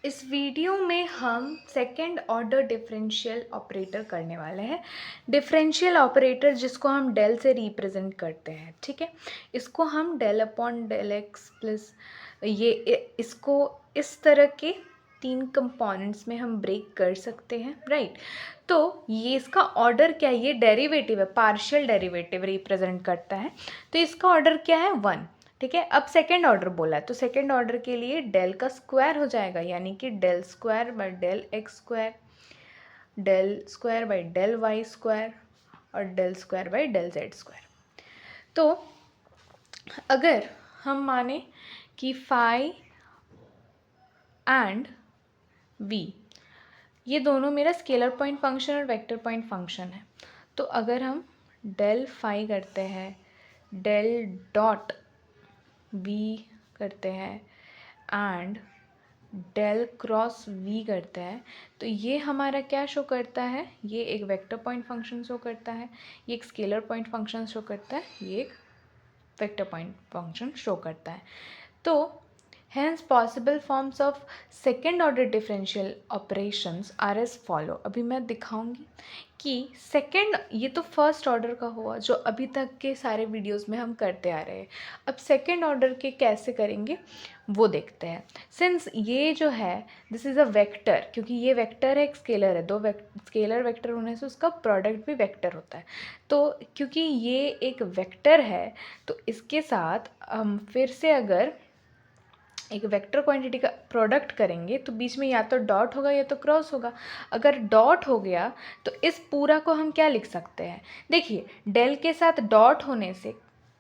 इस वीडियो में हम सेकेंड ऑर्डर डिफरेंशियल ऑपरेटर करने वाले हैं। डिफरेंशियल ऑपरेटर जिसको हम डेल से रिप्रेजेंट करते हैं, ठीक है। इसको हम del upon del x plus इसको इस तरह के 3 कंपोनेंट्स में हम ब्रेक कर सकते हैं, राइट। तो ये इसका ऑर्डर क्या है, ये डेरिवेटिव है, पार्शियल डेरिवेटिव रिप्रेजेंट करता है। तो इसका ऑर्डर क्या है, 1, ठीक है। अब सेकेंड ऑर्डर बोला है तो सेकेंड ऑर्डर के लिए डेल का स्क्वायर हो जाएगा, यानी कि del square by del x square, del square by del y square और del square by del z square. तो अगर हम माने कि फाई एंड वी ये दोनों मेरा स्केलर पॉइंट फंक्शन और वेक्टर पॉइंट फंक्शन है, तो अगर हम डेल फाई करते हैं, डेल डॉट वी करते हैं एंड डेल क्रॉस वी करते हैं, तो ये हमारा क्या शो करता है, ये एक वेक्टर पॉइंट फंक्शन शो करता है, ये एक स्केलर पॉइंट फंक्शन शो करता है, ये एक वेक्टर पॉइंट फंक्शन शो करता है। तो hence possible forms of second order differential operations are as follow। अभी मैं दिखाऊंगी कि सेकेंड, ये तो फर्स्ट ऑर्डर का हुआ जो अभी तक के सारे वीडियोस में हम करते आ रहे हैं। अब सेकेंड ऑर्डर के कैसे करेंगे वो देखते हैं। सिंस ये जो है दिस इज़ अ वेक्टर, क्योंकि ये वेक्टर है, एक स्केलर है, दो स्केलर वेक्टर होने से उसका प्रोडक्ट भी वेक्टर होता है। तो क्योंकि ये एक वेक्टर है तो इसके साथ हम फिर से अगर एक वेक्टर क्वांटिटी का प्रोडक्ट करेंगे तो बीच में या तो डॉट होगा या तो क्रॉस होगा। अगर डॉट हो गया तो इस पूरा को हम क्या लिख सकते हैं, देखिए डेल के साथ डॉट होने से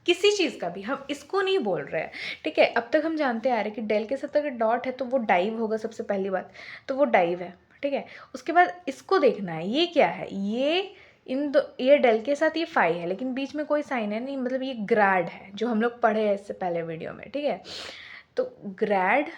किसी चीज़ का भी, हम इसको नहीं बोल रहे हैं, ठीक है। अब तक हम जानते आ रहे हैं कि डेल के साथ अगर डॉट है तो वो डाइव होगा, सबसे पहली बात तो वो डाइव है, ठीक है। उसके बाद इसको देखना है, ये क्या है, ये डेल के साथ ये फाई है लेकिन बीच में कोई साइन है नहीं, मतलब ये ग्रैड है जो हम लोग पढ़े हैं इससे पहले वीडियो में, ठीक है। तो ग्रैड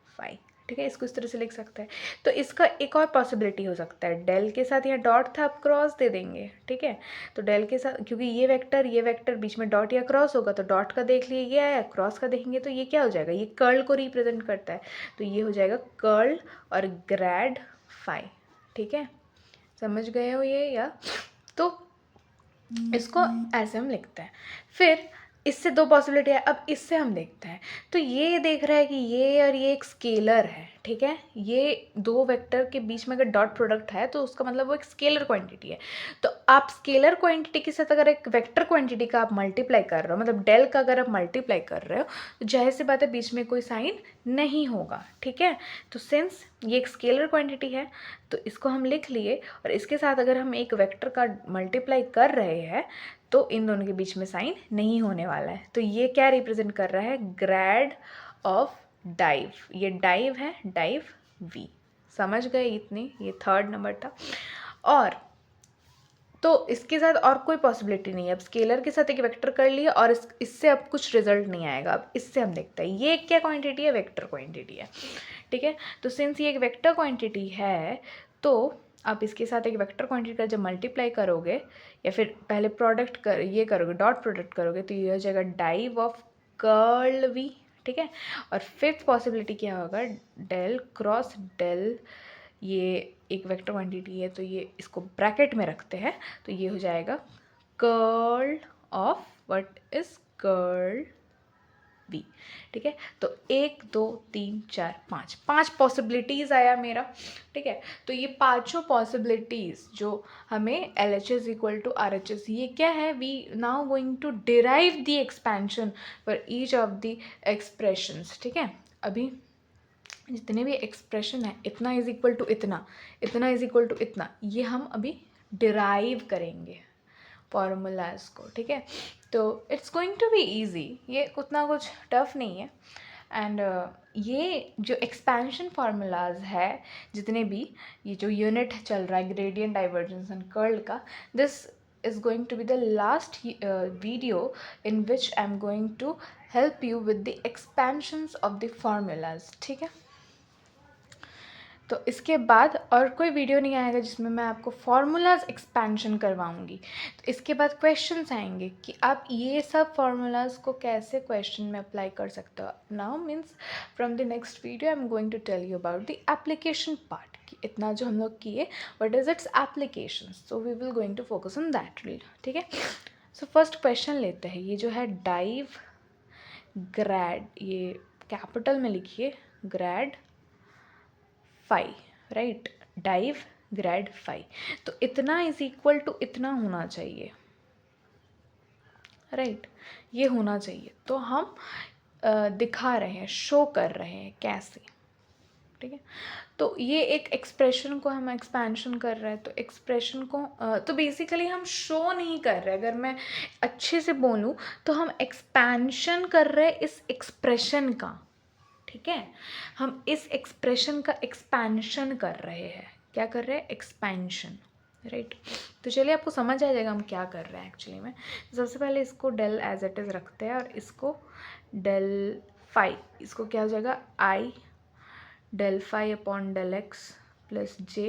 फाई, ठीक है, इसको इस तरह से लिख सकते हैं। तो इसका एक और पॉसिबिलिटी हो सकता है, डेल के साथ यहाँ डॉट था, आप क्रॉस दे देंगे, ठीक है। तो डेल के साथ, क्योंकि ये वेक्टर बीच में डॉट या क्रॉस होगा, तो डॉट का देख लिए ये आया, क्रॉस का देखेंगे तो ये क्या हो जाएगा, ये कर्ल को रिप्रेजेंट करता है, तो ये हो जाएगा कर्ल और ग्रैड फाई, ठीक है। समझ गए हो ये, या तो इसको ऐसे हम लिखते हैं। फिर इससे दो पॉसिबिलिटी है, अब इससे हम देखते हैं। तो ये देख रहा है कि ये और ये एक स्केलर है, ठीक है। ये दो वेक्टर के बीच में अगर डॉट प्रोडक्ट है तो उसका मतलब वो एक स्केलर क्वांटिटी है। तो आप स्केलर क्वांटिटी के साथ अगर एक वेक्टर क्वांटिटी का आप मल्टीप्लाई कर रहे हो, मतलब डेल का अगर आप मल्टीप्लाई कर रहे हो, तो जाहिर सी बात है बीच में कोई साइन नहीं होगा, ठीक है। तो सिंस ये एक स्केलर क्वांटिटी है तो इसको हम लिख लिए, और इसके साथ अगर हम एक वेक्टर का मल्टीप्लाई कर रहे हैं तो इन दोनों के बीच में साइन नहीं होने वाला है। तो ये क्या रिप्रेजेंट कर रहा है, ग्रैड ऑफ डाइव, ये डाइव है, डाइव वी। समझ गए इतनी, ये थर्ड नंबर था। और तो इसके साथ और कोई पॉसिबिलिटी नहीं है, अब स्केलर के साथ एक वेक्टर कर लिया और इससे अब कुछ रिजल्ट नहीं आएगा। अब इससे हम देखते हैं ये क्या क्वांटिटी है, वेक्टर क्वांटिटी है, ठीक है। तो सिंस ये एक वेक्टर क्वांटिटी है तो आप इसके साथ एक वेक्टर क्वांटिटी का जब मल्टीप्लाई करोगे या फिर पहले प्रोडक्ट कर ये करोगे, डॉट प्रोडक्ट करोगे, तो ये हो जाएगा डाइव ऑफ कर्ल वी, ठीक है। और फिफ्थ पॉसिबिलिटी क्या होगा, डेल क्रॉस डेल, ये एक वेक्टर क्वांटिटी है तो ये इसको ब्रैकेट में रखते हैं, तो ये हो जाएगा curl of what is curl b, ठीक है। तो 1 2 3 4 5 पॉसिबिलिटीज़ आया मेरा, ठीक है। तो ये पांचों पॉसिबिलिटीज़ जो हमें L H S equal to R H S, ये क्या है, we now going to derive the expansion for each of the expressions, ठीक है। अभी जितने भी एक्सप्रेशन है, इतना इज इक्वल टू इतना, इतना इज इक्वल टू इतना, ये हम अभी डिराइव करेंगे फॉर्मूलाज को, ठीक है। तो it's going to be easy, ये उतना कुछ टफ नहीं है। एंड ये जो एक्सपेंशन फार्मूलाज है जितने भी, ये जो यूनिट चल रहा है ग्रेडियंट डाइवर्जेंस एंड कर्ल का, this is going to be the last video in which I'm going to help you with the expansions of the formulas, ठीक है। तो इसके बाद और कोई वीडियो नहीं आएगा जिसमें मैं आपको फार्मूलाज एक्सपेंशन करवाऊंगी। तो इसके बाद क्वेश्चंस आएंगे कि आप ये सब फार्मूलाज को कैसे क्वेश्चन में अप्लाई कर सकते हो। Now means from the next video I am going to tell you about the application part कि इतना जो हम लोग किए what is its application, so we will going to focus on that, ठीक है। सो फर्स्ट क्वेश्चन लेते हैं। ये जो है डाइव ग्रेड, ये कैपिटल में लिखिए grad phi, right, div grad phi. तो इतना इज इक्वल टू इतना होना चाहिए, राइट, ये होना चाहिए। तो हम दिखा रहे हैं, शो कर रहे हैं कैसे, ठीक है। तो ये एक एक्सप्रेशन को हम एक्सपेंशन कर रहे हैं, तो एक्सप्रेशन को तो बेसिकली हम शो नहीं कर रहे, अगर मैं अच्छे से बोलूँ तो हम एक्सपेंशन कर रहे हैं इस एक्सप्रेशन का, ठीक है। हम इस एक्सप्रेशन का एक्सपेंशन कर रहे हैं। क्या कर रहे हैं? Expansion, right. तो चलिए आपको समझ आ जाएगा हम क्या कर रहे हैं एक्चुअली में। सबसे पहले इसको डेल एज इट इज़ रखते हैं और इसको डेल फाई, इसको क्या हो जाएगा i del phi upon del x plus j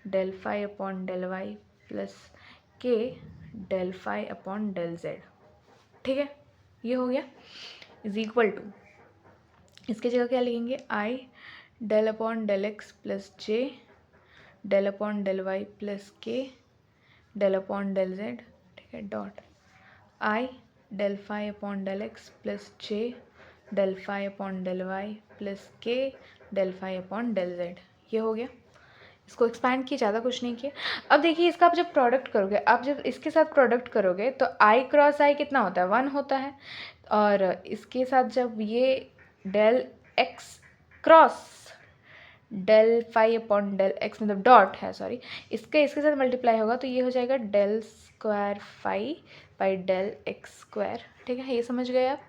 del phi upon del y plus k del phi upon del z, ठीक है। ये हो गया इज इक्वल टू, इसकी जगह क्या लिखेंगे? I del upon del x plus j del upon del y plus k del upon del z, ठीक है, dot i del phi upon del x plus j del phi upon del y plus k del phi upon del z. ये हो गया। इसको expand किए, ज़्यादा कुछ नहीं किया। अब देखिए इसका आप जब प्रोडक्ट करोगे, आप जब इसके साथ प्रोडक्ट करोगे तो आई क्रॉस आई कितना होता है? 1 होता है। और इसके साथ जब ये del x cross del phi upon del x, मतलब डॉट है, सॉरी, इसके साथ मल्टीप्लाई होगा तो ये हो जाएगा del square phi by del x square, ठीक है। ये समझ गए आप?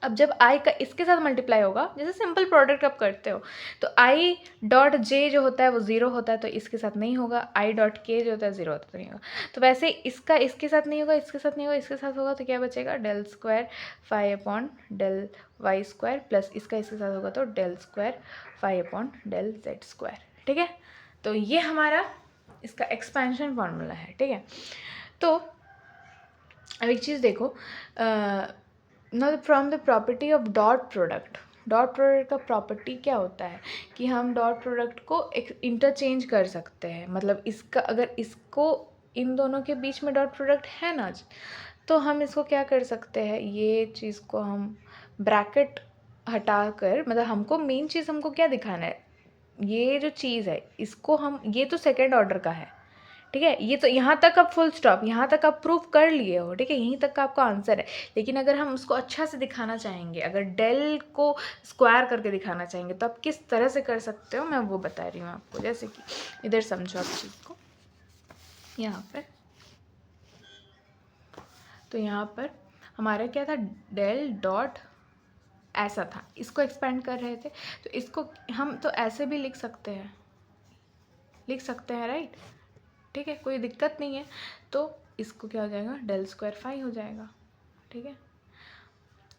अब जब आई का इसके साथ मल्टीप्लाई होगा, जैसे सिंपल प्रोडक्ट आप करते हो, तो आई डॉट जे जो होता है वो 0 होता है, तो इसके साथ नहीं होगा। आई डॉट के जो होता है 0 होता है, तो नहीं होगा। तो वैसे इसका इसके साथ नहीं होगा, इसके साथ नहीं होगा, इसके साथ होगा, तो क्या बचेगा? Del square phi upon del y square plus इसका इसके साथ होगा तो del square phi upon del z square, ठीक है। तो ये हमारा इसका एक्सपेंशन फार्मूला है, ठीक है। तो अब एक चीज़ देखो, now from the property of dot product, dot product का प्रॉपर्टी क्या होता है कि हम डॉट प्रोडक्ट को इंटरचेंज कर सकते हैं। मतलब इसका अगर इसको इन दोनों के बीच में डॉट प्रोडक्ट है ना, तो हम इसको क्या कर सकते हैं, ये चीज़ को हम ब्रैकेट हटा कर, मतलब हमको मेन चीज़ हमको क्या दिखाना है, ये जो चीज़ है इसको हम, ये तो सेकेंड ऑर्डर का है, ठीक है। ये तो यहाँ तक आप फुल स्टॉप, यहाँ तक आप प्रूफ कर लिए हो, ठीक है, यहीं तक का आपका आंसर है। लेकिन अगर हम उसको अच्छा से दिखाना चाहेंगे, अगर डेल को स्क्वायर करके दिखाना चाहेंगे, तो आप किस तरह से कर सकते हो, मैं वो बता रही हूँ आपको। जैसे कि इधर समझो आप चीज़ को, यहाँ पर, तो यहाँ पर हमारा क्या था? डेल डॉट ऐसा था, इसको एक्सपेंड कर रहे थे, तो इसको हम तो ऐसे भी लिख सकते हैं, राइट, ठीक है, कोई दिक्कत नहीं है। तो इसको क्या हो जाएगा? डेल स्क्वायर फाई हो जाएगा, ठीक है।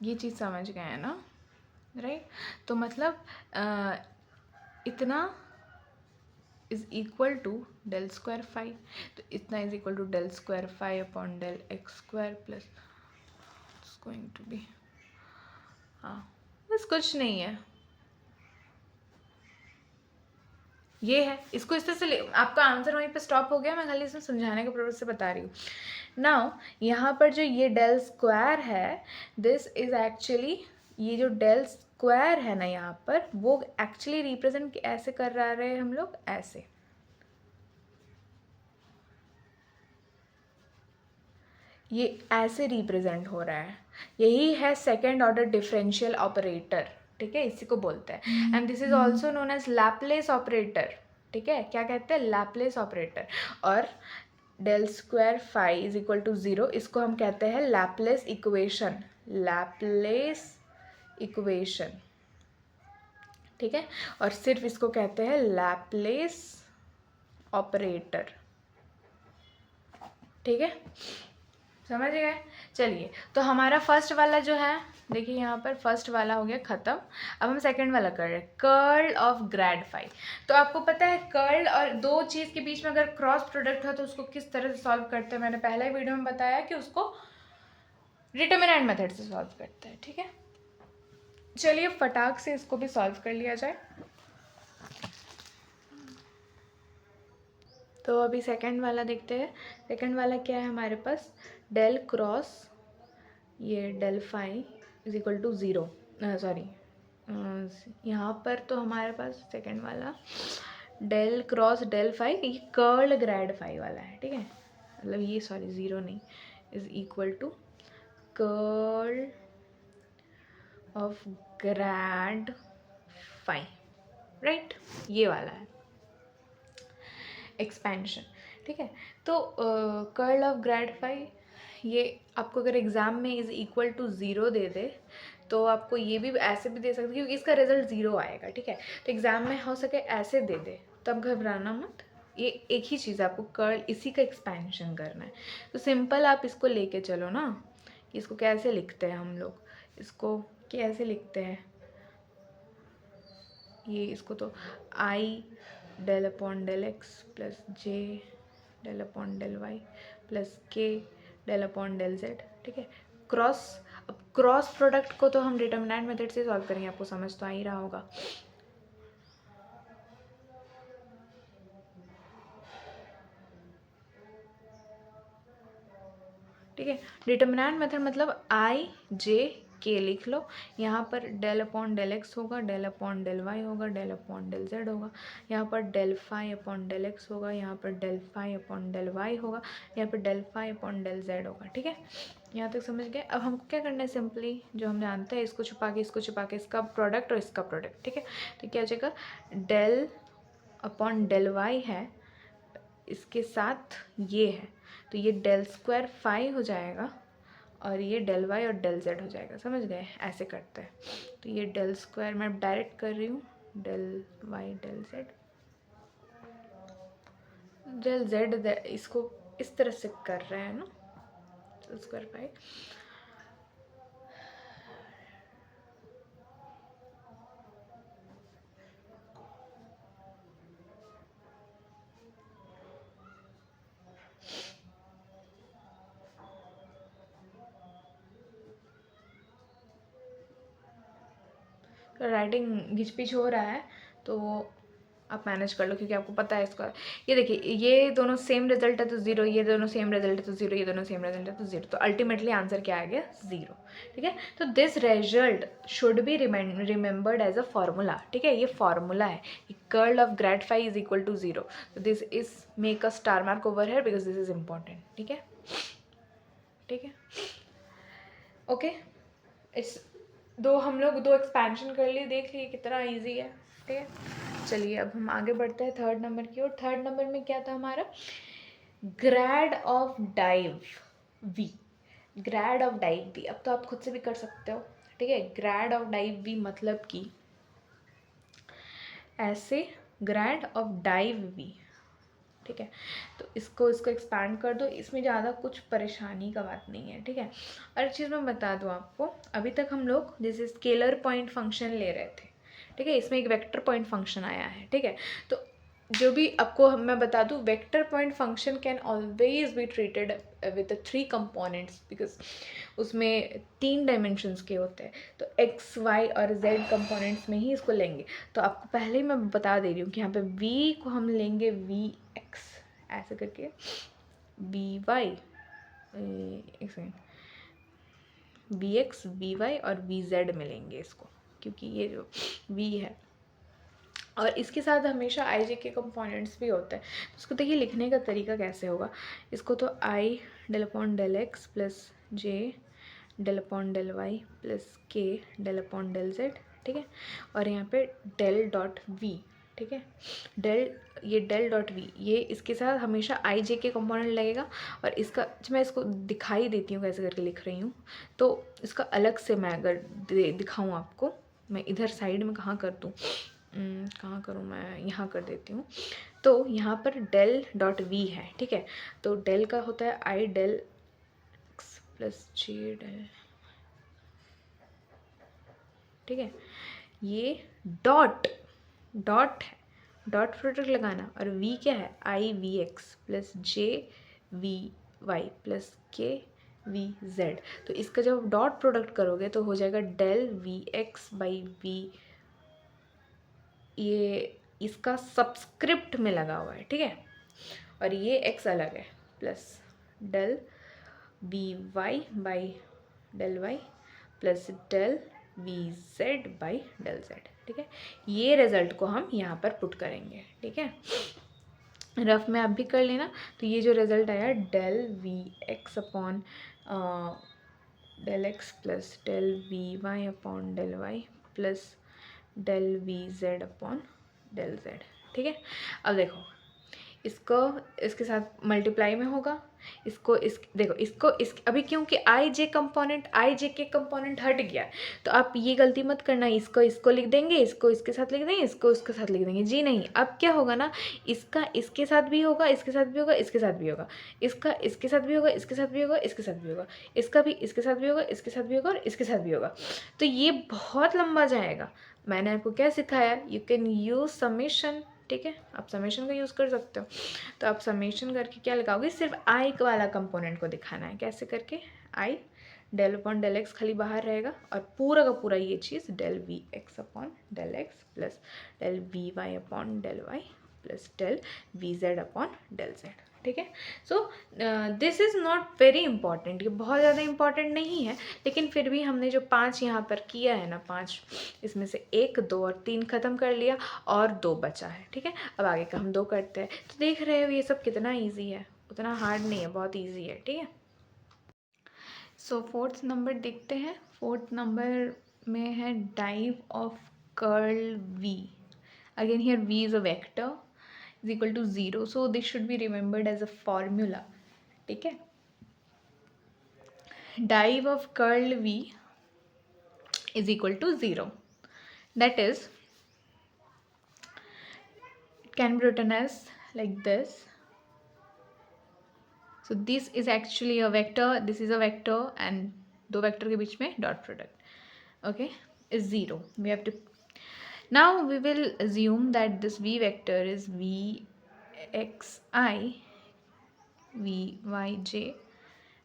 ये चीज़ समझ गए हैं ना, राइट। तो मतलब इतना is equal to del square phi, तो इतना is equal to del square phi upon del x square plus it's going to be, हाँ बस कुछ नहीं है, ये है। इसको इस तरह से आपका आंसर वहीं पे स्टॉप हो गया, मैं खाली इसमें समझाने के पर्पज से बता रही हूँ। नाउ यहाँ पर जो ये डेल स्क्वायर है, दिस इज एक्चुअली, ये जो डेल स्क्वायर है ना यहाँ पर, वो एक्चुअली रिप्रेजेंट ऐसे कर रहे हैं हम लोग, ऐसे, ये ऐसे रिप्रेजेंट हो रहा है। यही है सेकेंड ऑर्डर डिफरेंशियल ऑपरेटर, ठीक है, इसी को बोलते हैं। And this is also known as Laplace operator, ठीक है। क्या कहते हैं? Laplace operator. और del square phi is equal to 0, इसको हम कहते हैं लैपलेस इक्वेशन, लैपलेस इक्वेशन, ठीक है। और सिर्फ इसको कहते हैं लैपलेस ऑपरेटर, ठीक है। समझ गए। चलिए, तो हमारा फर्स्ट वाला जो है, देखिए यहाँ पर फर्स्ट वाला हो गया ख़त्म। अब हम सेकंड वाला कर रहे हैं, कर्ल ऑफ ग्रेड फाई। तो आपको पता है कर्ल और दो चीज़ के बीच में अगर क्रॉस प्रोडक्ट हो तो उसको किस तरह से सॉल्व करते हैं। मैंने पहले ही वीडियो में बताया कि उसको डिटर्मिनेंट मेथड से सॉल्व करते हैं, ठीक है। चलिए फटाक से इसको भी सॉल्व कर लिया जाए। तो अभी सेकंड वाला देखते हैं। सेकंड वाला क्या है हमारे पास, डेल क्रॉस ये del phi is equal to zero, sorry यहाँ पर तो हमारे पास सेकंड वाला डेल क्रॉस डेल फाई, ये कर्ल ग्रेड फाई वाला है, ठीक है। मतलब ये सॉरी ज़ीरो नहीं, is equal to curl of grad phi, right, ये वाला है एक्सपेंशन, ठीक है। तो कर्ल ऑफ ग्रेड फाई, ये आपको अगर एग्ज़ाम में इज़ इक्वल टू ज़ीरो दे दे तो आपको ये भी ऐसे भी दे सकते हैं क्योंकि इसका रिजल्ट ज़ीरो आएगा, ठीक है। तो एग्ज़ाम में हो सके ऐसे दे दे, तब घबराना मत। ये एक ही चीज़, आपको कर्ल इसी का एक्सपेंशन करना है। तो सिंपल आप इसको लेके चलो ना, इसको कैसे लिखते हैं हम लोग, इसको कैसे लिखते हैं, ये इसको तो i del upon del x plus j del upon del y plus k del upon del z, ठीक है। क्रॉस, अब क्रॉस प्रोडक्ट को तो हम डिटर्मिनेंट मेथड से सॉल्व करेंगे, आपको समझ तो आ ही रहा होगा। ठीक है, डिटर्मिनेंट मेथड मतलब आई जे के लिख लो। यहाँ पर डेल अपॉन डेल एक्स होगा, डेल अपॉन डेल वाई होगा, डेल अपॉन डेल जेड होगा। यहाँ पर del phi upon del x होगा, यहाँ पर del phi upon del y होगा, यहाँ पर del phi upon del z होगा, ठीक है। यहाँ तक समझ गए। अब हमको क्या करना है, सिंपली जो हम जानते हैं इसको छुपा के इसको छुपा के इसका प्रोडक्ट और इसका प्रोडक्ट, ठीक है। तो क्या हो जाएगा, डेल अपॉन डेल वाई है, इसके साथ ये है, तो ये डेल स्क्वायर फाई हो जाएगा और ये डेल वाई और डेल जेड हो जाएगा। समझ गए, ऐसे करते हैं। तो ये डेल स्क्वायर मैं डायरेक्ट कर रही हूँ, del y del z, del z इसको इस तरह से कर रहे हैं ना, डेल स्क्वायर फाई। राइटिंग घिच पिच हो रहा है तो आप मैनेज कर लो, क्योंकि आपको पता है इसका। ये देखिए, ये दोनों सेम रिजल्ट है तो ज़ीरो, ये दोनों सेम रिजल्ट है तो ज़ीरो, ये दोनों सेम रिजल्ट है तो ज़ीरो, तो अल्टीमेटली आंसर क्या आ गया, ज़ीरो, ठीक है। तो this result should be remembered as a formula, ठीक है। ये फार्मूला है, curl of grad phi is equal to zero. तो this is make a star mark over here because this is important, ठीक है, ठीक है, ओके। इस दो हम लोग दो एक्सपेंशन कर लिए, देख लिए कितना इजी है, ठीक है। चलिए अब हम आगे बढ़ते हैं थर्ड नंबर की ओर। थर्ड नंबर में क्या था हमारा, grad of div v, grad of div v. अब तो आप खुद से भी कर सकते हो, ठीक है। ग्रेड ऑफ डाइव वी मतलब कि ऐसे ग्रेड ऑफ डाइव वी, ठीक है। तो इसको एक्सपैंड कर दो, इसमें ज़्यादा कुछ परेशानी का बात नहीं है, ठीक है। और एक चीज़ मैं बता दूँ आपको, अभी तक हम लोग जैसे स्केलर पॉइंट फंक्शन ले रहे थे, ठीक है, इसमें एक वेक्टर पॉइंट फंक्शन आया है, ठीक है। तो जो भी आपको मैं बता दूँ, vector point function can always be treated with the three components, because उसमें 3 डायमेंशंस के होते हैं, तो एक्स वाई और जेड कंपोनेंट्स में ही इसको लेंगे। तो आपको पहले ही मैं बता दे रही हूँ कि यहाँ पे वी को हम लेंगे वी एक्स ऐसे करके, वी वाई, एक second, v x v y और वी जेड मिलेंगे इसको, क्योंकि ये जो वी है और इसके साथ हमेशा आई जे के कंपोनेंट्स भी होते हैं। तो उसको देखिए लिखने का तरीका कैसे होगा, इसको तो i del upon del x plus j del upon del y plus k del upon del z, ठीक है। और यहाँ पे डेल डॉट वी, ठीक है, ये डेल डॉट वी, ये इसके साथ हमेशा आई जे के कंपोनेंट लगेगा। और इसका मैं इसको दिखाई देती हूँ कैसे करके लिख रही हूँ, तो इसका अलग से मैं अगर दिखाऊँ आपको, मैं इधर साइड में कहाँ कर दूँ, कहाँ करूँ मैं, यहाँ कर देती हूँ। तो यहाँ पर डेल डॉट वी है, ठीक है। तो डेल का होता है i del plus j del, ठीक है। ये डॉट डॉट है, डॉट प्रोडक्ट लगाना, और v क्या है, i v x plus j v y plus k v z. तो इसका जब डॉट प्रोडक्ट करोगे तो हो जाएगा del v x by v, ये इसका सबस्क्रिप्ट में लगा हुआ है, ठीक है, और ये x अलग है, plus del v y by del y plus del v z by del z, ठीक है। ये रिजल्ट को हम यहाँ पर पुट करेंगे, ठीक है। रफ में आप भी कर लेना। तो ये जो रिजल्ट आया del v x upon del x plus del v y upon del y plus del v z upon del z, ठीक है। अब देखो, इसको इसके साथ मल्टीप्लाई में होगा, इसको इस देखो, इसको इस अभी क्योंकि आई जे के कंपोनेंट हट गया, तो आप ये गलती मत करना, इसको इसको लिख देंगे, इसको इसके साथ लिख देंगे, इसको इसके साथ लिख देंगे, जी नहीं। अब क्या होगा ना, इसका इसके साथ भी होगा, इसके साथ भी होगा, इसके साथ भी होगा, इसका इसके साथ भी होगा, इसके साथ भी होगा, इसके साथ भी होगा, इसका भी इसके साथ भी होगा, इसके साथ भी होगा, और इसके साथ भी होगा। तो ये बहुत लंबा जाएगा। मैंने आपको क्या सिखाया, यू कैन यूज समेशन, ठीक है, आप समेशन का यूज़ कर सकते हो। तो आप समेशन करके क्या लगाओगे, सिर्फ आई वाला कंपोनेंट को दिखाना है, कैसे करके, i del upon del x खाली बाहर रहेगा, और पूरा का पूरा ये चीज़ del v x upon del x plus del v y upon del y plus del v z upon del z, ठीक है। So this is not very important, ये बहुत ज़्यादा इंपॉर्टेंट नहीं है, लेकिन फिर भी हमने जो 5 यहाँ पर किया है ना, 5 इसमें से 1, 2 और 3 ख़त्म कर लिया, और 2 बचा है, ठीक है। अब आगे का हम 2 करते हैं। तो देख रहे हो ये सब कितना ईजी है, उतना हार्ड नहीं है, बहुत ईजी है, ठीक है। सो 4th नंबर देखते हैं। 4th नंबर में है dive of curl v। Again here v is a vector is equal to 0, so this should be remembered as a formula, ठीक है। Dive of curl v is equal to 0, that is it can be written as like this. So this is actually a vector, this is a vector, and दो vector के बीच में dot product, okay, is 0. We have to now we will assume that this v vector is v x I, v y j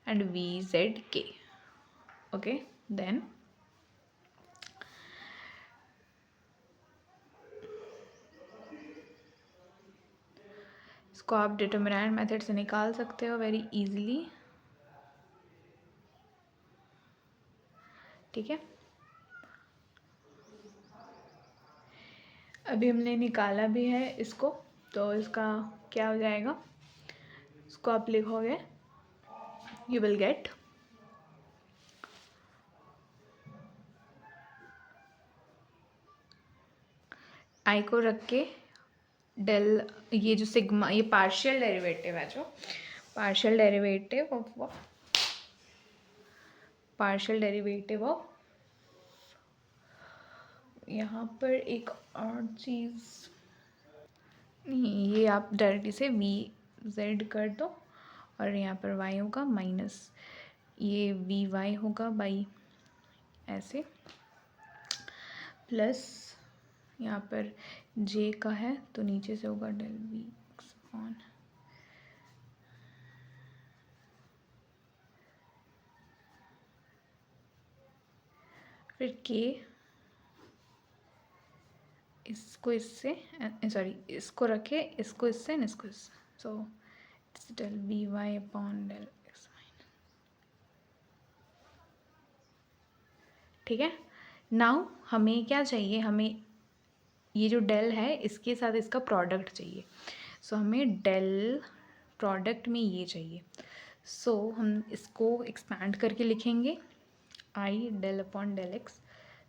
and v z k, okay. Then इसको आप determinant method से निकाल सकते हो very easily, ठीक है। अभी हमने निकाला भी है इसको, तो इसका क्या हो जाएगा, इसको आप लिखोगे, यू विल गेट आई को रख के डेल, ये जो सिग्मा, ये पार्शियल डेरिवेटिव है, जो पार्शियल डेरिवेटिव ऑफ यहाँ पर एक और चीज़ नहीं, ये आप डायरेक्टली से वी जेड कर दो, और यहाँ पर वाई होगा माइनस ये वी वाई होगा बाई ऐसे, प्लस यहाँ पर जे का है तो नीचे से होगा डेल वी एक्स ऑन, फिर के, इसको इससे, सॉरी इसको रखे, इसको इससे, इसको इससे, so it's del v y upon del x y, ठीक है। नाउ हमें क्या चाहिए, हमें ये जो डेल है इसके साथ इसका प्रोडक्ट चाहिए, सो हमें डेल प्रोडक्ट में ये चाहिए। सो हम इसको एक्सपैंड करके लिखेंगे, i del upon del x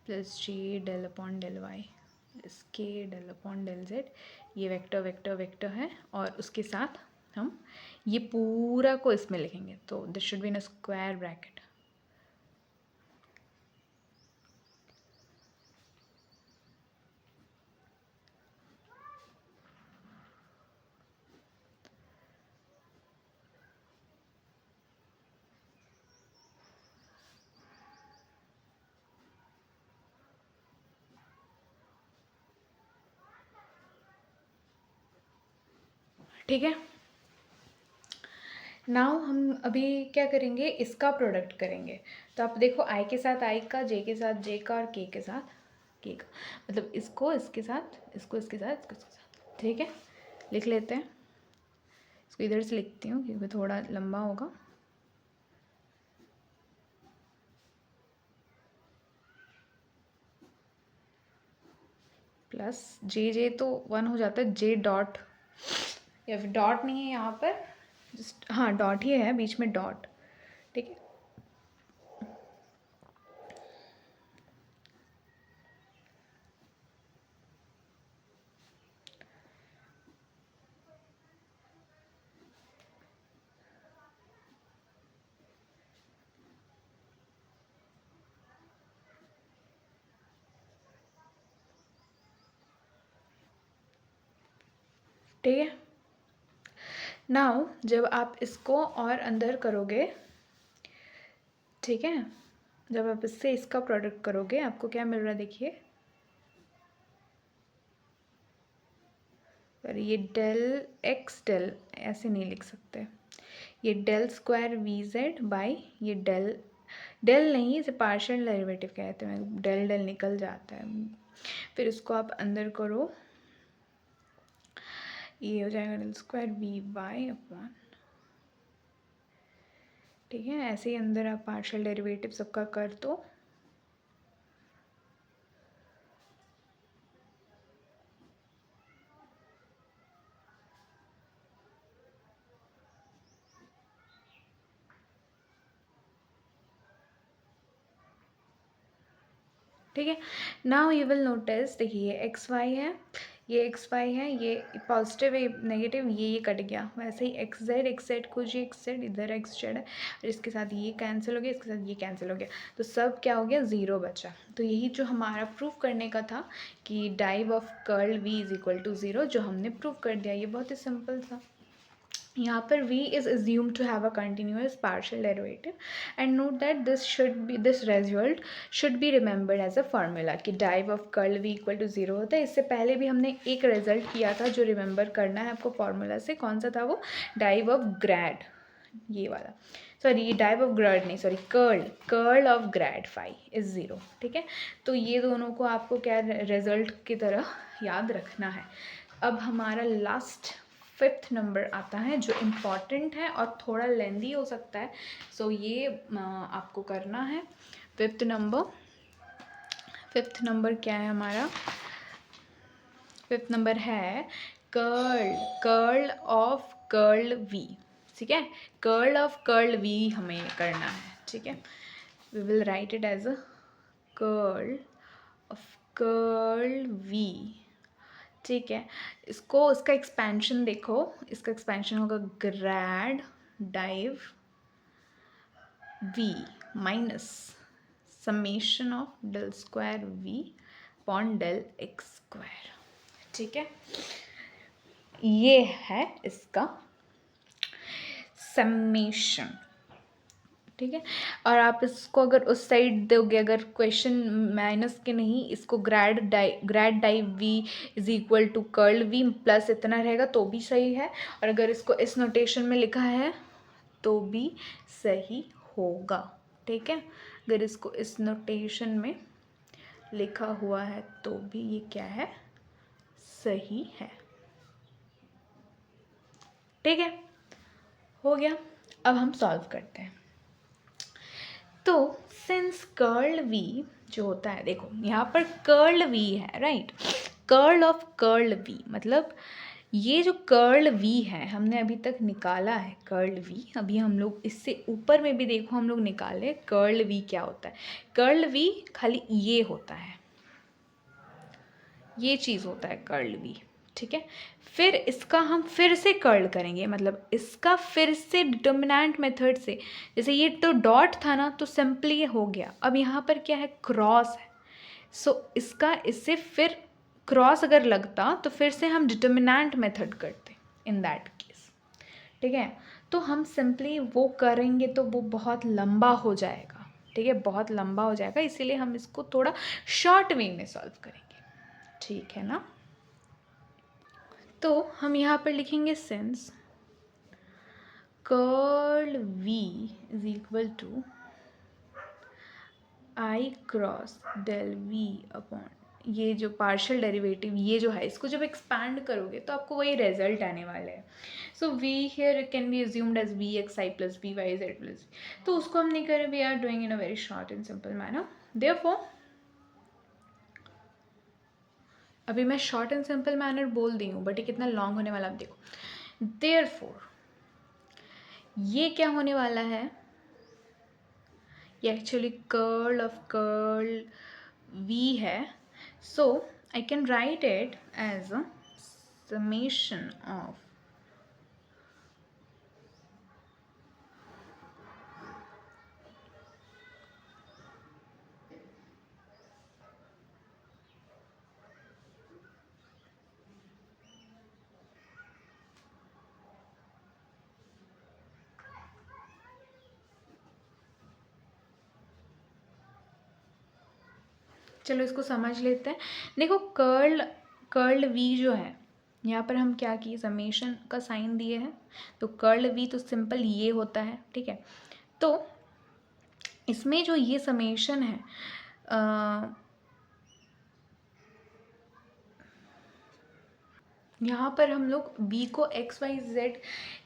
plus j del upon del y plus k del upon del z, ये वेक्टर वेक्टर वेक्टर है, और उसके साथ हम ये पूरा को इसमें लिखेंगे, तो this should be in a square bracket, ठीक है। नाउ हम अभी क्या करेंगे, इसका प्रोडक्ट करेंगे। तो आप देखो आई के साथ आई का, जे के साथ जे का और के साथ के का, मतलब इसको इसके साथ, इसको इसके साथ, इसको इसके साथ। ठीक है, लिख लेते हैं। इसको इधर से लिखती हूँ क्योंकि थोड़ा लंबा होगा। प्लस जे जे तो 1 हो जाता है, जे डॉट, या फिर डॉट नहीं है यहाँ पर, जस्ट हाँ डॉट ही है बीच में, डॉट। ठीक है, ठीक है। नाउ जब आप इसको और अंदर करोगे, ठीक है, जब आप इससे इसका प्रोडक्ट करोगे आपको क्या मिल रहा है, देखिए। पर ये डेल एक्स, डेल ऐसे नहीं लिख सकते, ये del square v z by ये डेल, डेल नहीं इसे पार्शियल डेरिवेटिव कहते हैं, डेल डेल निकल जाता है। फिर इसको आप अंदर करो, ये हो जाएगा del square v by upon, ठीक है। ऐसे ही अंदर आप पार्शियल डेरिवेटिव सबका कर दो। ठीक है, नाउ यू विल नोटिस, देखिए ये एक्स वाई है, ये एक्स वाई है, ये पॉजिटिव नेगेटिव, ये कट गया। वैसे ही एक्स जेड कुछ एक्स जेड, इधर एक्स जेड है, और इसके साथ ये कैंसिल हो गया, इसके साथ ये कैंसिल हो गया, तो सब क्या हो गया, ज़ीरो बचा। तो यही जो हमारा प्रूफ करने का था कि div of curl v is equal to 0, जो हमने प्रूफ कर दिया। ये बहुत ही सिंपल था। यहाँ पर v is assumed to have a continuous partial derivative and note that this result should be remembered as a formula कि div of curl v equal to 0 होता है। इससे पहले भी हमने एक रिजल्ट किया था जो रिमेंबर करना है आपको फॉर्मूला से, कौन सा था वो, div of grad, ये वाला, सॉरी ये div of grad नहीं, sorry curl of grad phi is 0। ठीक है, तो ये दोनों को आपको क्या रिजल्ट की तरह याद रखना है। अब हमारा लास्ट 5th नंबर आता है जो इम्पॉर्टेंट है और थोड़ा लेंदी हो सकता है, सो ये आपको करना है। 5th नंबर क्या है हमारा, 5th नंबर है कर्ल ऑफ कर्ल वी। ठीक है, कर्ल ऑफ कर्ल वी हमें करना है। ठीक है, we will write it as a curl of curl v. ठीक है, इसको, इसका एक्सपेंशन देखो, इसका एक्सपेंशन होगा grad div v minus summation of del square v upon del x square. ठीक है, ये है इसका समेशन। ठीक है, और आप इसको अगर उस साइड दोगे, अगर क्वेश्चन माइनस के नहीं, इसको grad div v is equal to curl v plus इतना रहेगा तो भी सही है, और अगर इसको इस नोटेशन में लिखा है तो भी सही होगा। ठीक है, अगर इसको इस नोटेशन में लिखा हुआ है तो भी ये क्या है, सही है। ठीक है, हो गया। अब हम सॉल्व करते हैं। तो सिंस कर्ल v जो होता है, देखो यहाँ पर कर्ल v है, right, curl of curl v, मतलब ये जो कर्ल v है हमने अभी तक निकाला है कर्ल v। अभी हम लोग इससे ऊपर में भी देखो हम लोग निकाले कर्ल v क्या होता है। कर्ल v खाली ये होता है, ये चीज़ होता है कर्ल v। ठीक है, फिर इसका हम फिर से कर्ल करेंगे, मतलब इसका फिर से डिटर्मिनेंट मेथड से, जैसे ये तो डॉट था ना तो सिंपली ये हो गया। अब यहाँ पर क्या है, क्रॉस है, सो इसका इससे फिर क्रॉस अगर लगता तो फिर से हम डिटर्मिनेंट मेथड करते इन दैट केस। ठीक है, तो हम सिंपली वो करेंगे तो वो बहुत लंबा हो जाएगा। ठीक है, बहुत लंबा हो जाएगा, इसीलिए हम इसको थोड़ा शॉर्ट वे में सॉल्व करेंगे। ठीक है ना, तो हम यहाँ पर लिखेंगे since curl v is equal to i cross del v upon ये जो पार्शियल डेरिवेटिव ये जो है इसको जब एक्सपैंड करोगे तो आपको वही रिजल्ट आने वाले हैं. सो v here can be assumed as v x i plus v y z plus, तो उसको हम नहीं करें. We are doing in a very short and simple manner. Therefore अभी मैं शॉर्ट एंड सिंपल मैनर बोल दी हूँ बट ये कितना लॉन्ग होने वाला आप देखो. देयरफॉर ये क्या होने वाला है, ये actually curl of curl v है. So I can write it as a summation of चलो इसको समझ लेते हैं. देखो कर्ल v जो है यहाँ पर हम क्या किए, समेशन का साइन दिए हैं. तो कर्ल v तो सिंपल ये होता है. ठीक है, तो इसमें जो ये समेशन है यहाँ पर हम लोग v को x y z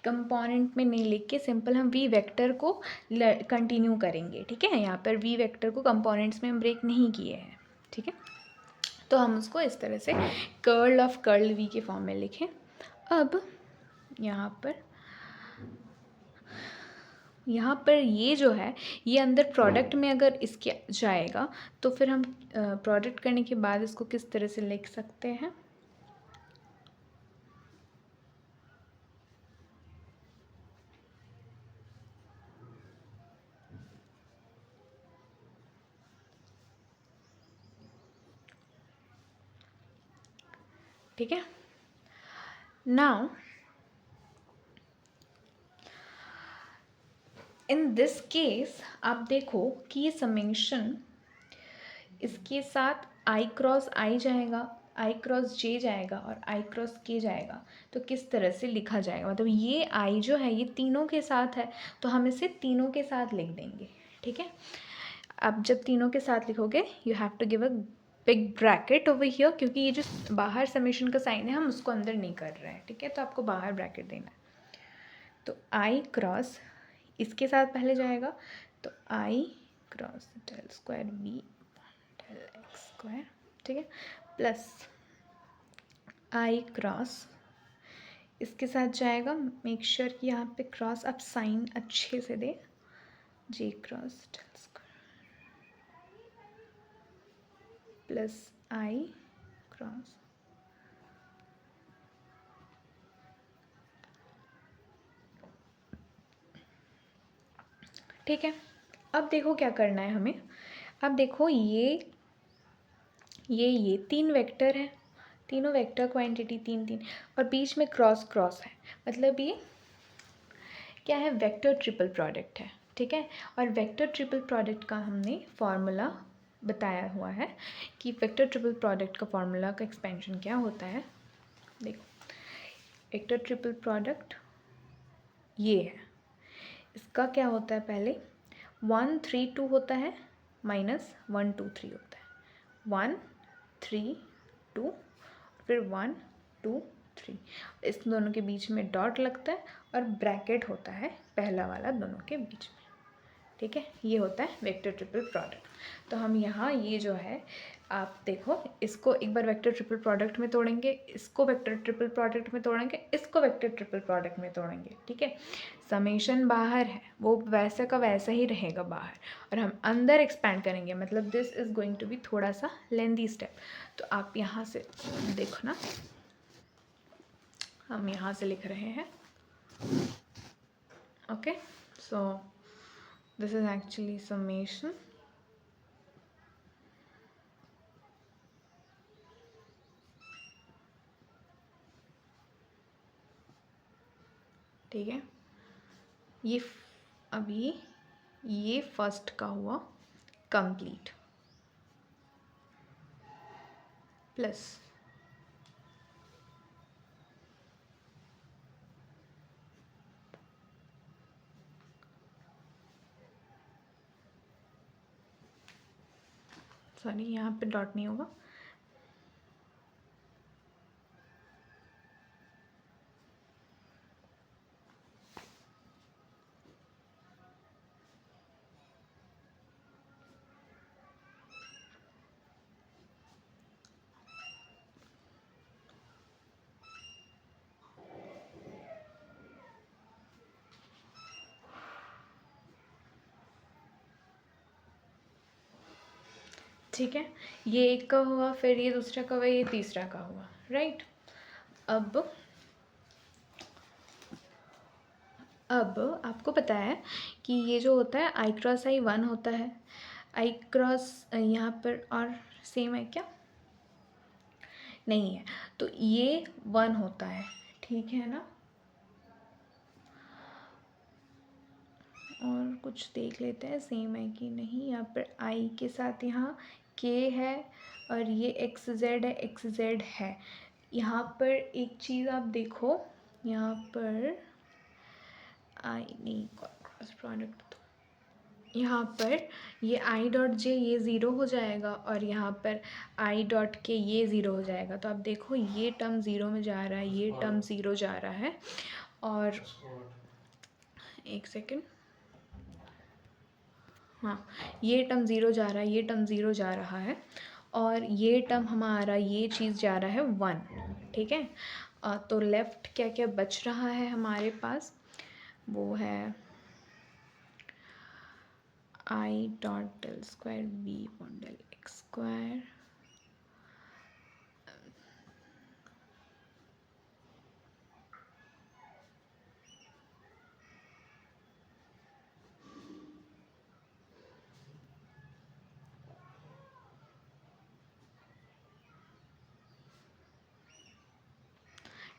कंपोनेंट में नहीं लिख के सिंपल हम v वेक्टर को कंटिन्यू करेंगे. ठीक है, यहाँ पर v वेक्टर को कंपोनेंट्स में हम ब्रेक नहीं किए हैं. ठीक है, तो हम उसको इस तरह से कर्ल ऑफ कर्ल v के फॉर्म में लिखें. अब यहाँ पर ये जो है ये अंदर प्रोडक्ट में अगर इसके जाएगा तो फिर हम प्रोडक्ट करने के बाद इसको किस तरह से लिख सकते हैं. ठीक है, नाउ इन दिस केस आप देखो कि ये समेशन इसके साथ आई क्रॉस आई जाएगा, आई क्रॉस जे जाएगा और आई क्रॉस के जाएगा. तो किस तरह से लिखा जाएगा, मतलब ये आई जो है ये तीनों के साथ है तो हम इसे तीनों के साथ लिख देंगे. ठीक है, अब जब तीनों के साथ लिखोगे you have to give a big bracket over here, क्योंकि ये जो बाहर समेशन का साइन है हम उसको अंदर नहीं कर रहे हैं. ठीक है, तो आपको बाहर ब्रैकेट देना है. तो आई क्रॉस इसके साथ पहले जाएगा तो i cross del square v del x square. ठीक है, प्लस आई क्रॉस इसके साथ जाएगा, मेक श्योर कि यहाँ पे क्रॉस आप साइन अच्छे से दे, जे क्रॉस डेल स्क्वायर प्लस आई क्रॉस ठीक है. अब देखो क्या करना है हमें. अब देखो ये तीन वेक्टर है, तीनों वेक्टर क्वांटिटी तीन तीन और बीच में क्रॉस क्रॉस है, मतलब ये क्या है, वेक्टर ट्रिपल प्रोडक्ट है. ठीक है, और वेक्टर ट्रिपल प्रोडक्ट का हमने फॉर्मूला बताया हुआ है कि वेक्टर ट्रिपल प्रोडक्ट का फॉर्मूला का एक्सपेंशन क्या होता है. देखो वेक्टर ट्रिपल प्रोडक्ट ये है, इसका क्या होता है, पहले 1 3 2 होता है माइनस 1 2 3 होता है, 1 3 2 फिर 1 2 3, इस दोनों के बीच में डॉट लगता है और ब्रैकेट होता है पहला वाला दोनों के बीच में. ठीक है, ये होता है वेक्टर ट्रिपल प्रोडक्ट. तो हम यहाँ ये जो है आप देखो इसको एक बार वेक्टर ट्रिपल प्रोडक्ट में तोड़ेंगे, इसको वेक्टर ट्रिपल प्रोडक्ट में तोड़ेंगे, इसको वेक्टर ट्रिपल प्रोडक्ट में तोड़ेंगे. ठीक है, समेशन बाहर है वो वैसा का वैसा ही रहेगा बाहर और हम अंदर एक्सपैंड करेंगे, मतलब this is going to be थोड़ा सा लेंदी स्टेप. तो आप यहाँ से देखो ना, हम यहाँ से लिख रहे हैं. Okay, so this is actually summation ठीक है, ये अभी ये फर्स्ट का हुआ कंप्लीट प्लस सॉरी यहाँ पे डॉट नहीं होगा, ठीक है। ये एक का हुआ, फिर ये दूसरा का हुआ, ये तीसरा का हुआ, राइट। अब आपको पता है कि ये जो होता है आई क्रॉस आई 1 होता है, आई क्रॉस यहाँ पर और सेम है क्या, नहीं है, तो ये 1 होता है, ठीक है ना। और कुछ देख लेते हैं सेम है कि नहीं। यहाँ पर आई के साथ यहाँ के है और ये एक्स जेड है, एक्स जेड है। यहाँ पर एक चीज़ आप देखो, यहाँ पर आई नहीं क्रॉस प्रोडक्ट, तो यहाँ पर ये आई डॉट जे ये ज़ीरो हो जाएगा और यहाँ पर आई डॉट के ये ज़ीरो हो जाएगा। तो आप देखो ये टर्म ज़ीरो में जा रहा है, ये टर्म ज़ीरो जा रहा है, और एक सेकेंड, हाँ ये टर्म ज़ीरो जा रहा है, ये टर्म ज़ीरो जा रहा है, और ये टर्म हमारा ये चीज़ जा रहा है 1, ठीक है। तो लेफ़्ट क्या क्या बच रहा है हमारे पास, वो है i dot del square b upon del x square,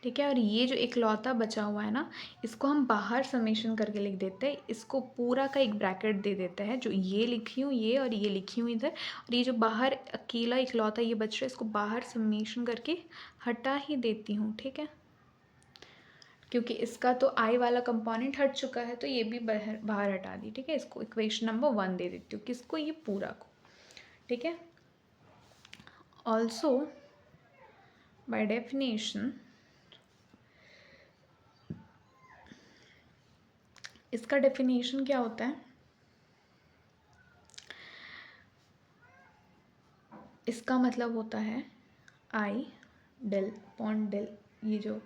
ठीक है। और ये जो इकलौता बचा हुआ है ना, इसको हम बाहर समेशन करके लिख देते हैं, इसको पूरा का एक ब्रैकेट दे देते हैं, जो ये लिखी हूँ ये और ये लिखी हूँ इधर, और ये जो बाहर अकेला इकलौता ये बच रहा है, इसको बाहर समेशन करके हटा ही देती हूँ, ठीक है। क्योंकि इसका तो आई वाला कंपोनेंट हट चुका है, तो ये भी बाहर बाहर हटा दी, ठीक है। इसको इक्वेशन नंबर 1 दे देती हूँ, किसको, ये पूरा को, ठीक है। ऑल्सो बाय डेफिनेशन इसका डेफिनेशन क्या होता है, इसका मतलब होता है आई डेल अपॉन डेल, ये जो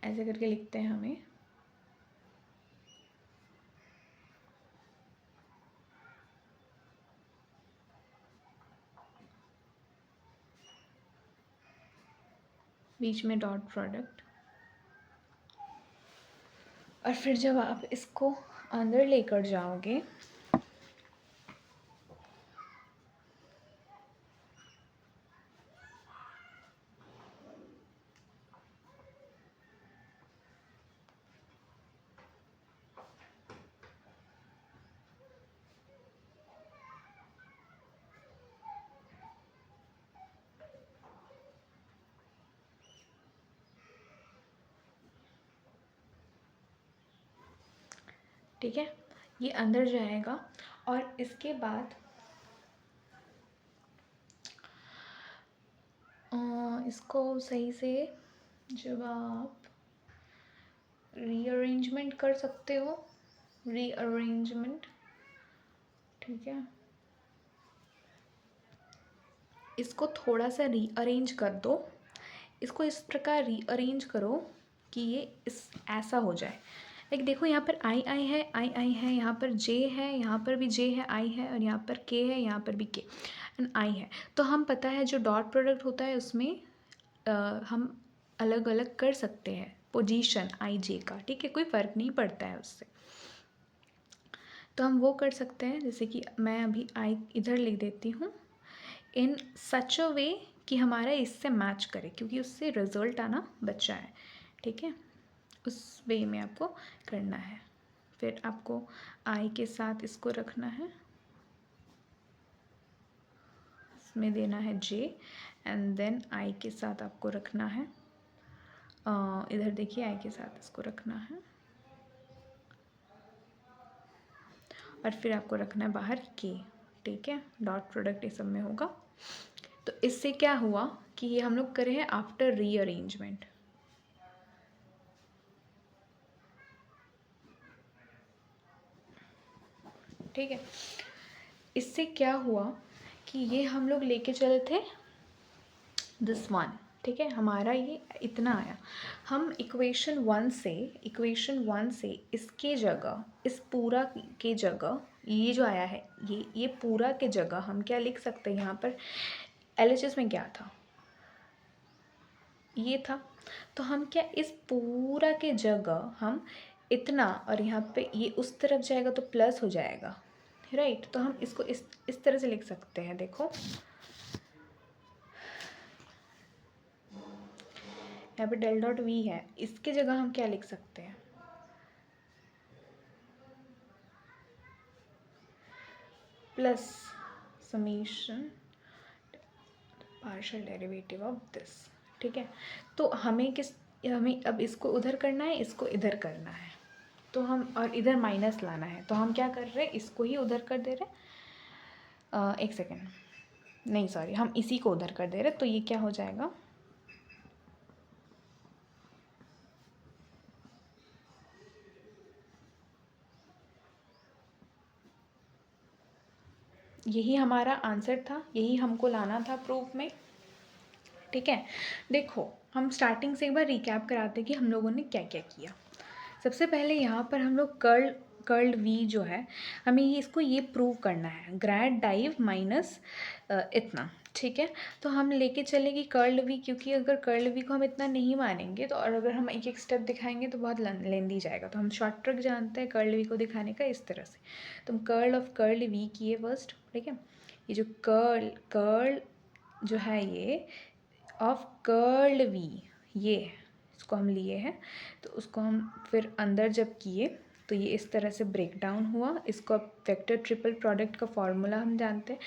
ऐसे करके लिखते हैं हमें, बीच में डॉट प्रोडक्ट, और फिर जब आप इसको अंदर लेकर जाओगे ठीक है, ये अंदर जाएगा, और इसके बाद इसको सही से जब आप रीअरेंजमेंट कर सकते हो, रीअरेंजमेंट, ठीक है, इसको थोड़ा सा रीअरेंज कर दो, इसको इस प्रकार रीअरेंज करो कि ये इस ऐसा हो जाए। लाइक देखो यहाँ पर आई आई है, आई आई है, यहाँ पर जे है, यहाँ पर भी जे है, आई है, और यहाँ पर के है, यहाँ पर भी के एंड आई है। तो हम पता है जो डॉट प्रोडक्ट होता है उसमें हम अलग अलग कर सकते हैं पोजीशन आई जे का, ठीक है, कोई फ़र्क नहीं पड़ता है उससे। तो हम वो कर सकते हैं, जैसे कि मैं अभी आई इधर लिख देती हूँ इन सच अ वे कि हमारा इससे मैच करे, क्योंकि उससे रिज़ल्ट आना बचा है, ठीक है, उस वे में आपको करना है। फिर आपको आई के साथ इसको रखना है, इसमें देना है जे, एंड देन आई के साथ आपको रखना है, इधर देखिए आई के साथ इसको रखना है, और फिर आपको रखना है बाहर के, ठीक है। डॉट प्रोडक्ट ये सब में होगा, तो इससे क्या हुआ कि ये हम लोग कर रहे हैं आफ्टर रीअरेंजमेंट। ठीक है, इससे क्या हुआ कि ये हम लोग लेके चले थे दिस वन। ठीक है, हमारा ये इतना आया। हम इक्वेशन वन से इसके जगह, इस पूरा के जगह ये जो आया है, ये पूरा के जगह हम क्या लिख सकते हैं यहाँ पर, LHS में क्या था, ये था। तो हम क्या इस पूरा के जगह हम इतना, और यहाँ पे ये उस तरफ जाएगा तो प्लस हो जाएगा, राइट। तो हम इसको इस तरह से लिख सकते हैं। देखो यहाँ पे डेल डॉट वी है, इसके जगह हम क्या लिख सकते हैं, plus summation partial derivative of this. ठीक है, तो हमें अब इसको उधर करना है, इसको इधर करना है, तो हम और इधर माइनस लाना है, तो हम क्या कर रहे हैं, इसको ही उधर कर दे रहे। एक सेकेंड, नहीं सॉरी, हम इसी को उधर कर दे रहे, तो ये क्या हो जाएगा, यही हमारा आंसर था, यही हमको लाना था प्रूफ में। ठीक है, देखो हम स्टार्टिंग से एक बार रिकैप कराते हैं कि हम लोगों ने क्या क्या किया। सबसे पहले यहाँ पर हम लोग कर्ल्ड वी जो है, हमें ये प्रूव करना है, ग्रैड डाइव माइनस इतना। ठीक है, तो हम लेके चले कि कर्ल्ड वी, क्योंकि अगर कर्ल्ड वी को हम इतना नहीं मानेंगे तो, और अगर हम एक एक स्टेप दिखाएंगे तो बहुत लेंदी जाएगा, तो हम शॉर्ट ट्रिक जानते हैं कर्ल्ड वी को दिखाने का इस तरह से। तो हम कर्ल ऑफ कर्ल्ड वी किए फर्स्ट। ठीक है, ये जो कर्ल जो है ये ऑफ कर्ल्ड वी, ये इसको हम लिए हैं, तो उसको हम फिर अंदर जब किए तो ये इस तरह से ब्रेक डाउन हुआ। इसको अब वेक्टर ट्रिपल प्रोडक्ट का फॉर्मूला हम जानते हैं,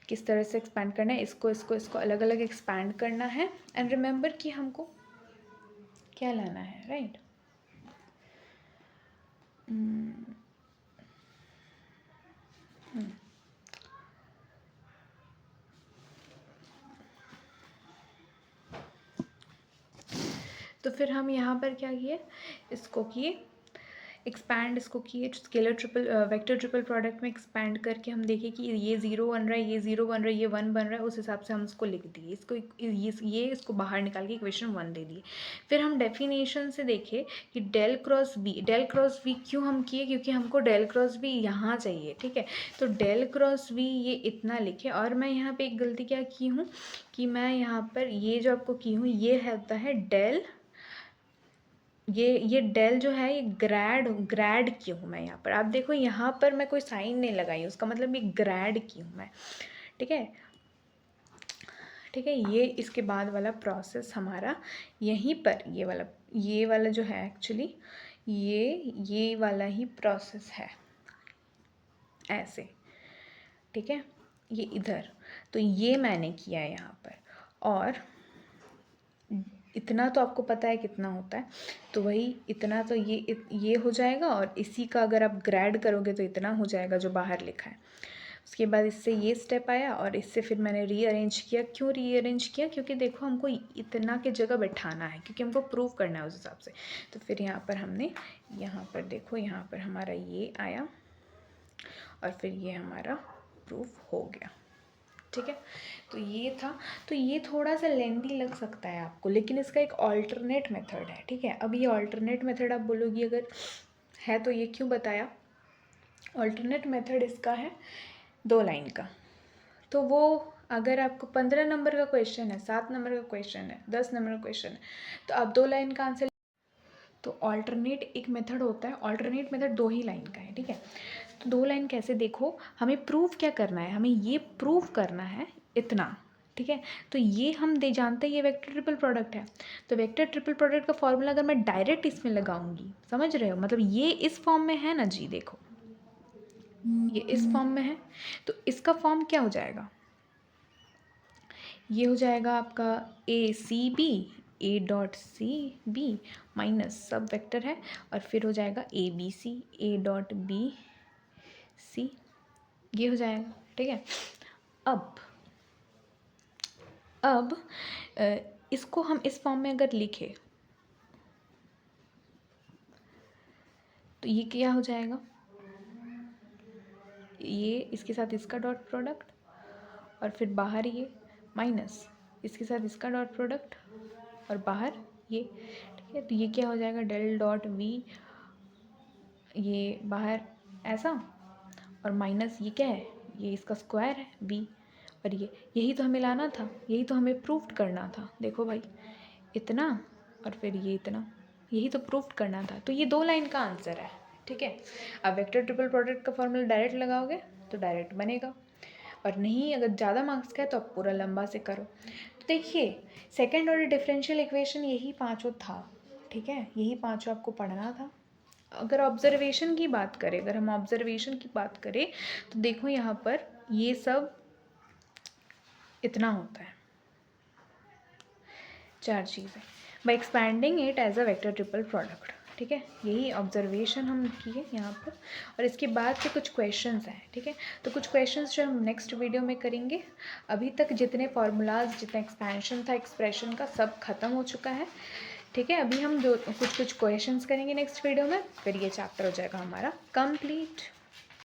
किस तरह से एक्सपैंड करना है, इसको अलग अलग एक्सपैंड करना है। एंड रिमेंबर कि हमको क्या लाना है, राइट। तो फिर हम यहाँ पर क्या किए, इसको किए एक्सपैंड, इसको किए scalar triple vector triple product में एक्सपैंड करके हम देखें कि ये 0 बन रहा है, ये 0 बन रहा है, ये 1 बन रहा है, उस हिसाब से हम इसको लिख दिए, इसको बाहर निकाल के इक्वेशन 1 दे दिए। फिर हम डेफिनेशन से देखे कि डेल क्रॉस वी क्यों हम किए, क्योंकि हमको डेल क्रॉस वी यहाँ चाहिए। ठीक है, तो डेल क्रॉस वी ये इतना लिखे, और मैं यहाँ पे एक गलती क्या की हूँ कि मैं यहाँ पर ये जो आपको की हूँ, ये होता है डेल, ये डेल जो है ये ग्रैड की हूँ मैं यहाँ पर। आप देखो यहाँ पर मैं कोई साइन नहीं लगाई, उसका मतलब ये ग्रैड की हूँ मैं। ठीक है, ठीक है, ये इसके बाद वाला प्रोसेस हमारा यहीं पर, ये वाला जो है एक्चुअली ये वाला ही प्रोसेस है, ऐसे। ठीक है, ये इधर, तो ये मैंने किया है यहाँ पर, और इतना तो आपको पता है कितना होता है, तो वही इतना तो ये हो जाएगा, और इसी का अगर आप ग्रैड करोगे तो इतना हो जाएगा जो बाहर लिखा है। उसके बाद इससे ये स्टेप आया, और इससे फिर मैंने रीअरेंज किया। क्यों रीअरेंज किया, क्योंकि देखो हमको इतना की जगह बैठाना है, क्योंकि हमको प्रूव करना है उस हिसाब से। तो फिर यहाँ पर हमने, यहाँ पर देखो, यहाँ पर हमारा ये आया, और फिर ये हमारा प्रूफ हो गया। ठीक है, तो ये था। तो ये थोड़ा सा लेंदी लग सकता है आपको, लेकिन इसका एक ऑल्टरनेट मेथड है। ठीक है, अब ये ऑल्टरनेट मेथड आप बोलोगी अगर है तो ये क्यों बताया, ऑल्टरनेट मेथड इसका है 2 लाइन का। तो वो अगर आपको 15 नंबर का क्वेश्चन है, 7 नंबर का क्वेश्चन है, 10 नंबर का क्वेश्चन है, तो आप 2 लाइन का आंसर। तो ऑल्टरनेट एक मेथड होता है, ऑल्टरनेट मेथड 2 ही लाइन का है। ठीक है, तो 2 लाइन कैसे, देखो हमें प्रूफ क्या करना है, हमें ये प्रूफ करना है इतना। ठीक है, तो ये हम जानते हैं ये वेक्टर ट्रिपल प्रोडक्ट है, तो वेक्टर ट्रिपल प्रोडक्ट का फॉर्मूला अगर मैं डायरेक्ट इसमें लगाऊंगी, समझ रहे हो, मतलब ये इस फॉर्म में है ना जी, देखो ये इस फॉर्म में है, तो इसका फॉर्म क्या हो जाएगा, ये हो जाएगा आपका A dot c b minus सब वेक्टर है, और फिर हो जाएगा A डॉट बी सी, ये हो जाएगा। ठीक है, अब अब इसको हम इस फॉर्म में अगर लिखें तो ये क्या हो जाएगा, ये इसके साथ इसका डॉट प्रोडक्ट और फिर बाहर ये माइनस इसके साथ इसका डॉट प्रोडक्ट और बाहर ये, ठीक है। तो ये क्या हो जाएगा, डेल डॉट वी, ये बाहर ऐसा और माइनस ये क्या है, ये इसका स्क्वायर है बी, और ये यही तो हमें लाना था, यही तो हमें प्रूफ करना था। देखो भाई, इतना और फिर ये इतना, यही तो प्रूफ करना था। तो ये 2 लाइन का आंसर है, ठीक है। अब वेक्टर ट्रिपल प्रोडक्ट का फॉर्मूला डायरेक्ट लगाओगे तो डायरेक्ट बनेगा, और नहीं अगर ज़्यादा मार्क्स का है तो आप पूरा लंबा से करो। तो देखिए, सेकेंड ऑर्डर डिफरेंशियल इक्वेशन यही पाँचों था, ठीक है, यही पाँचों आपको पढ़ना था। अगर ऑब्जर्वेशन की बात करें, अगर हम ऑब्जर्वेशन की बात करें तो देखो यहाँ पर ये सब इतना होता है, 4 चीज़ें, by expanding it as a vector triple product, ठीक है। यही ऑब्जर्वेशन हम किए यहाँ पर, और इसके बाद से कुछ क्वेश्चंस हैं, ठीक है। तो कुछ क्वेश्चंस जो हम नेक्स्ट वीडियो में करेंगे। अभी तक जितने फार्मूलाज, जितना एक्सपेंशन था एक्सप्रेशन का, सब खत्म हो चुका है, ठीक है। अभी हम जो कुछ क्वेश्चंस करेंगे नेक्स्ट वीडियो में, फिर ये चैप्टर हो जाएगा हमारा कंप्लीट।